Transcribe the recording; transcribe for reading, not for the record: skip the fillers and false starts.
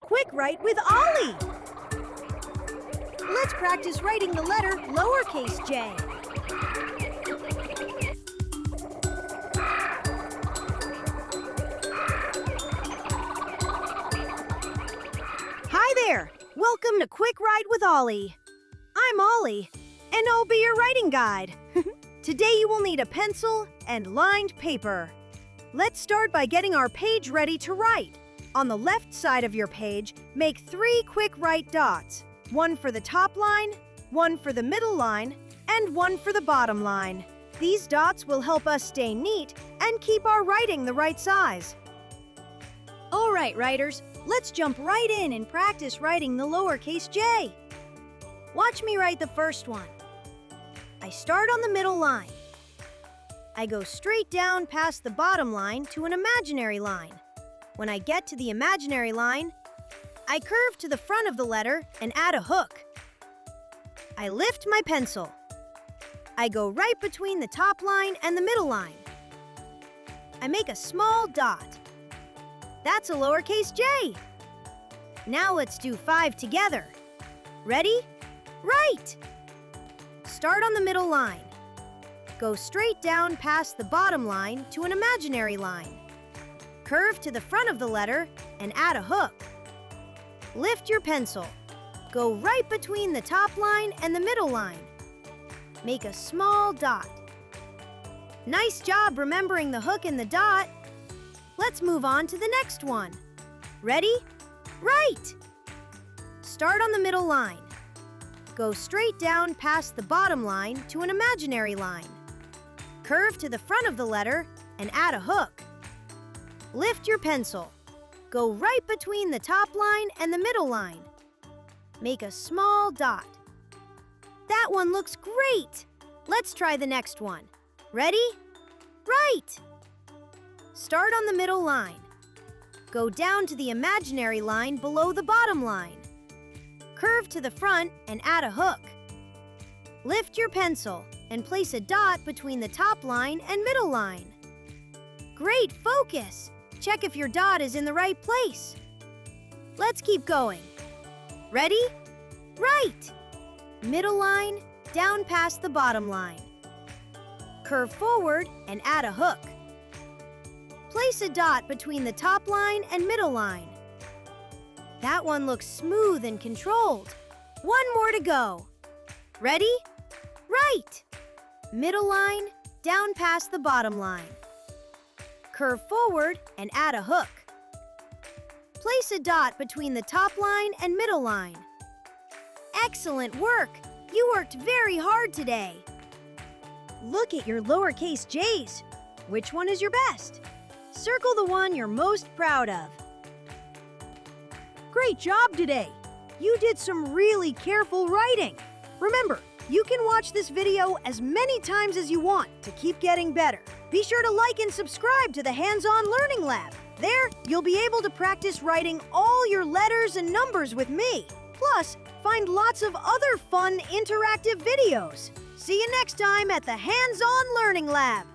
Quick Write with Ollie! Let's practice writing the letter lowercase j. Hi there! Welcome to Quick Write with Ollie. I'm Ollie, and I'll be your writing guide. Today you will need a pencil and lined paper. Let's start by getting our page ready to write. On the left side of your page, make 3 quick write dots. One for the top line, one for the middle line, and one for the bottom line. These dots will help us stay neat and keep our writing the right size. All right, writers, let's jump right in and practice writing the lowercase j. Watch me write the first one. I start on the middle line. I go straight down past the bottom line to an imaginary line. When I get to the imaginary line, I curve to the front of the letter and add a hook. I lift my pencil. I go right between the top line and the middle line. I make a small dot. That's a lowercase j. Now let's do 5 together. Ready? Write! Start on the middle line. Go straight down past the bottom line to an imaginary line. Curve to the front of the letter and add a hook. Lift your pencil. Go right between the top line and the middle line. Make a small dot. Nice job remembering the hook and the dot. Let's move on to the next one. Ready? Write! Start on the middle line. Go straight down past the bottom line to an imaginary line. Curve to the front of the letter and add a hook. Lift your pencil. Go right between the top line and the middle line. Make a small dot. That one looks great! Let's try the next one. Ready? Write! Start on the middle line. Go down to the imaginary line below the bottom line. Curve to the front and add a hook. Lift your pencil and place a dot between the top line and middle line. Great focus! Check if your dot is in the right place. Let's keep going. Ready? Write! Middle line, down past the bottom line. Curve forward and add a hook. Place a dot between the top line and middle line. That one looks smooth and controlled. One more to go. Ready? Write! Middle line, down past the bottom line. Curve forward and add a hook. Place a dot between the top line and middle line. Excellent work! You worked very hard today. Look at your lowercase j's. Which one is your best? Circle the one you're most proud of. Great job today! You did some really careful writing. Remember, you can watch this video as many times as you want to keep getting better. Be sure to like and subscribe to the Hands-On Learning Lab. There, you'll be able to practice writing all your letters and numbers with me. Plus, find lots of other fun interactive videos. See you next time at the Hands-On Learning Lab.